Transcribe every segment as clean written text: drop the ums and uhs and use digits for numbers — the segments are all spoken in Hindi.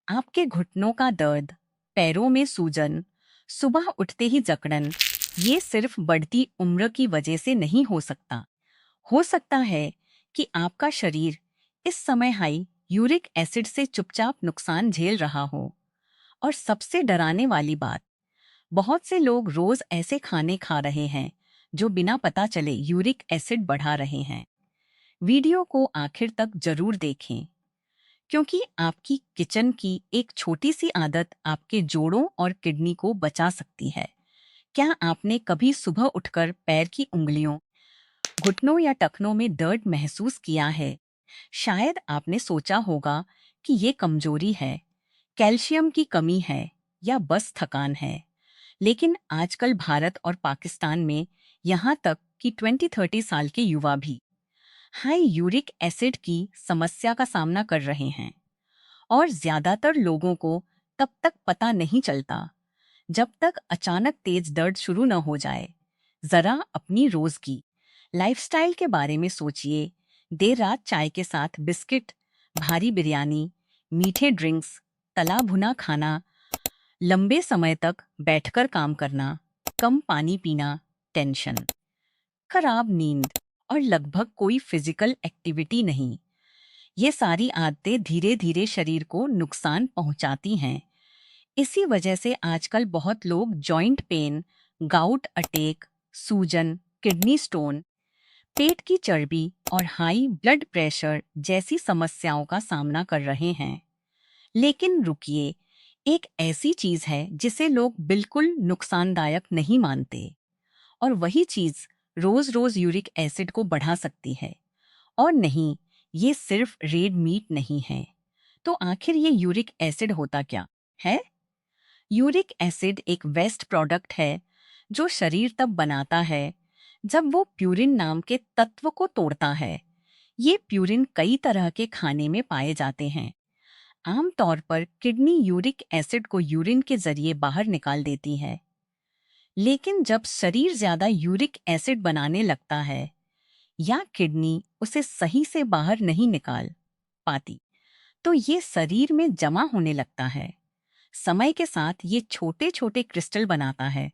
आपके घुटनों का दर्द, पैरों में सूजन, सुबह उठते ही जकड़न, ये सिर्फ बढ़ती उम्र की वजह से नहीं हो सकता। हो सकता है कि आपका शरीर इस समय हाई यूरिक एसिड से चुपचाप नुकसान झेल रहा हो। और सबसे डराने वाली बात, बहुत से लोग रोज ऐसे खाने खा रहे हैं जो बिना पता चले यूरिक एसिड बढ़ा रहे हैं। वीडियो को आखिर तक जरूर देखें, क्योंकि आपकी किचन की एक छोटी सी आदत आपके जोड़ों और किडनी को बचा सकती है। क्या आपने कभी सुबह उठकर पैर की उंगलियों, घुटनों या टखनों में दर्द महसूस किया है? शायद आपने सोचा होगा कि ये कमजोरी है, कैल्शियम की कमी है या बस थकान है। लेकिन आजकल भारत और पाकिस्तान में यहाँ तक कि 20-30 साल के युवा भी हाई यूरिक एसिड की समस्या का सामना कर रहे हैं। और ज्यादातर लोगों को तब तक पता नहीं चलता जब तक अचानक तेज दर्द शुरू न हो जाए। जरा अपनी रोज की लाइफस्टाइल के बारे में सोचिए। देर रात चाय के साथ बिस्किट, भारी बिरयानी, मीठे ड्रिंक्स, तला भुना खाना, लंबे समय तक बैठकर काम करना, कम पानी पीना, टेंशन, खराब नींद और लगभग कोई फिजिकल एक्टिविटी नहीं। ये सारी आदतें धीरे धीरे शरीर को नुकसान पहुंचाती हैं। इसी वजह से आजकल बहुत लोग जॉइंट पेन, गाउट अटैक, सूजन, किडनी स्टोन, पेट की चर्बी और हाई ब्लड प्रेशर जैसी समस्याओं का सामना कर रहे हैं। लेकिन रुकिए, एक ऐसी चीज है जिसे लोग बिल्कुल नुकसानदायक नहीं मानते, और वही चीज रोज रोज यूरिक एसिड को बढ़ा सकती है। और नहीं, ये सिर्फ रेड मीट नहीं है। तो आखिर ये यूरिक एसिड होता क्या है? यूरिक एसिड एक वेस्ट प्रोडक्ट है जो शरीर तब बनाता है जब वो प्यूरिन नाम के तत्व को तोड़ता है। ये प्यूरिन कई तरह के खाने में पाए जाते हैं। आमतौर पर किडनी यूरिक एसिड को यूरिन के जरिए बाहर निकाल देती है। लेकिन जब शरीर ज्यादा यूरिक एसिड बनाने लगता है या किडनी उसे सही से बाहर नहीं निकाल पाती, तो ये शरीर में जमा होने लगता है। समय के साथ ये छोटे छोटे क्रिस्टल बनाता है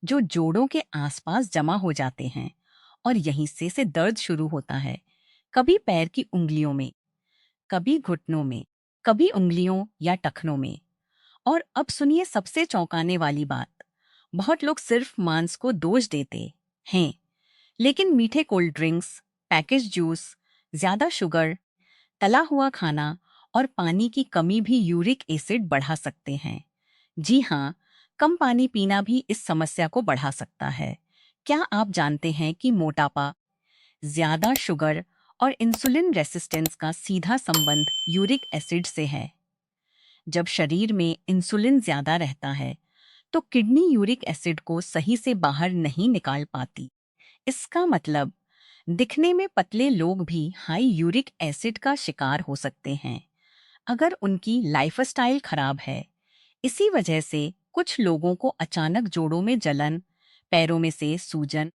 जो जोड़ों के आसपास जमा हो जाते हैं, और यहीं से दर्द शुरू होता है। कभी पैर की उंगलियों में, कभी घुटनों में, कभी उंगलियों या टखनों में। और अब सुनिए सबसे चौंकाने वाली बात, बहुत लोग सिर्फ मांस को दोष देते हैं, लेकिन मीठे कोल्ड ड्रिंक्स, पैकेज जूस, ज्यादा शुगर, तला हुआ खाना और पानी की कमी भी यूरिक एसिड बढ़ा सकते हैं। जी हाँ, कम पानी पीना भी इस समस्या को बढ़ा सकता है। क्या आप जानते हैं कि मोटापा, ज्यादा शुगर और इंसुलिन रेसिस्टेंस का सीधा संबंध यूरिक एसिड से है? जब शरीर में इंसुलिन ज्यादा रहता है तो किडनी यूरिक एसिड को सही से बाहर नहीं निकाल पाती। इसका मतलब दिखने में पतले लोग भी हाई यूरिक एसिड का शिकार हो सकते हैं अगर उनकी लाइफस्टाइल खराब है। इसी वजह से कुछ लोगों को अचानक जोड़ों में जलन, पैरों में से सूजन,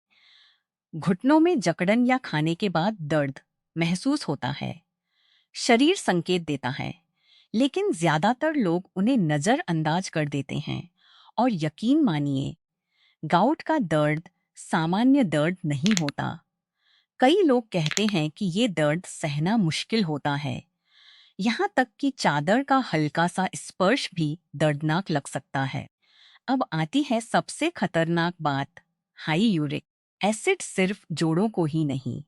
घुटनों में जकड़न या खाने के बाद दर्द महसूस होता है। शरीर संकेत देता है, लेकिन ज्यादातर लोग उन्हें नजरअंदाज कर देते हैं। और यकीन मानिए, गाउट का दर्द सामान्य दर्द नहीं होता। कई लोग कहते हैं कि ये दर्द सहना मुश्किल होता है। यहाँ तक कि चादर का हल्का सा स्पर्श भी दर्दनाक लग सकता है। अब आती है सबसे खतरनाक बात, हाई यूरिक एसिड सिर्फ जोड़ों को ही नहीं,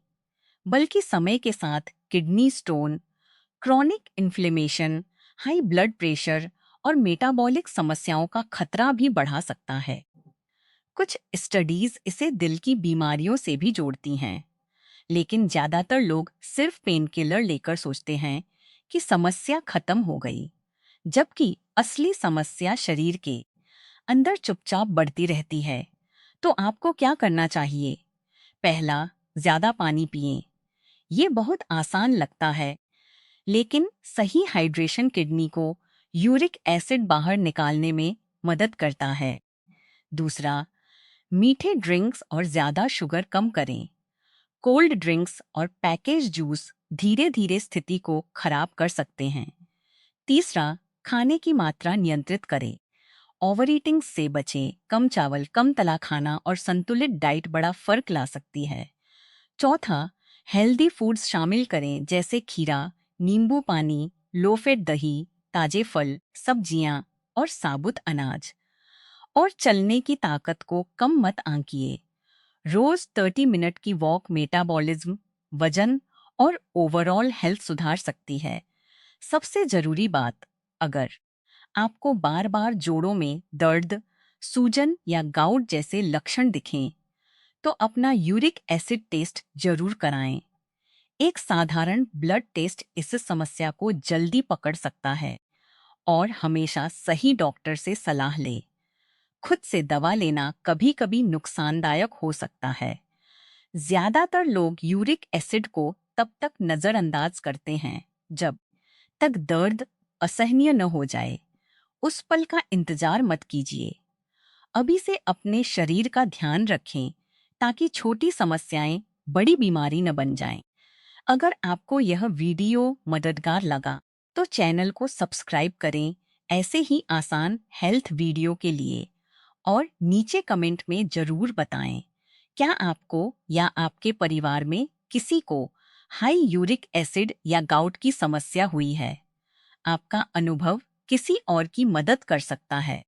बल्कि समय के साथ kidney stone, chronic inflammation, high blood pressure और मेटाबॉलिक समस्याओं का खतरा भी बढ़ा सकता है। कुछ स्टडीज इसे दिल की बीमारियों से भी जोड़ती हैं, लेकिन ज्यादातर लोग सिर्फ पेन किलर लेकर सोचते हैं कि समस्या खत्म हो गई, जबकि असली समस्या शरीर के अंदर चुपचाप बढ़ती रहती है। तो आपको क्या करना चाहिए? पहला, ज्यादा पानी पिएं। ये बहुत आसान लगता है, लेकिन सही हाइड्रेशन किडनी को यूरिक एसिड बाहर निकालने में मदद करता है। दूसरा, मीठे ड्रिंक्स और ज्यादा शुगर कम करें। कोल्ड ड्रिंक्स और पैकेज जूस धीरे धीरे स्थिति को खराब कर सकते हैं। तीसरा, खाने की मात्रा नियंत्रित करें। ओवर ईटिंग से बचें। कम चावल, कम तला खाना और संतुलित डाइट बड़ा फर्क ला सकती है। चौथा, हेल्दी फूड्स शामिल करें जैसे खीरा, नींबू पानी, लो फैट दही, ताजे फल, सब्जियां और साबुत अनाज। और चलने की ताकत को कम मत आंकिए। रोज 30 मिनट की वॉक मेटाबॉलिज्म, वजन और ओवरऑल हेल्थ सुधार सकती है। सबसे जरूरी बात, अगर आपको बार बार जोड़ों में दर्द, सूजन या गाउट जैसे लक्षण दिखें, तो अपना यूरिक एसिड टेस्ट जरूर कराएं। एक साधारण ब्लड टेस्ट इस समस्या को जल्दी पकड़ सकता है। और हमेशा सही डॉक्टर से सलाह लें। खुद से दवा लेना कभी कभी नुकसानदायक हो सकता है। ज्यादातर लोग यूरिक एसिड को तब तक नजरअंदाज करते हैं जब तक दर्द असहनीय न हो जाए। उस पल का इंतजार मत कीजिए। अभी से अपने शरीर का ध्यान रखें ताकि छोटी समस्याएं बड़ी बीमारी न बन जाएं। अगर आपको यह वीडियो मददगार लगा तो चैनल को सब्सक्राइब करें ऐसे ही आसान हेल्थ वीडियो के लिए। और नीचे कमेंट में जरूर बताएं, क्या आपको या आपके परिवार में किसी को हाई यूरिक एसिड या गाउट की समस्या हुई है। आपका अनुभव किसी और की मदद कर सकता है।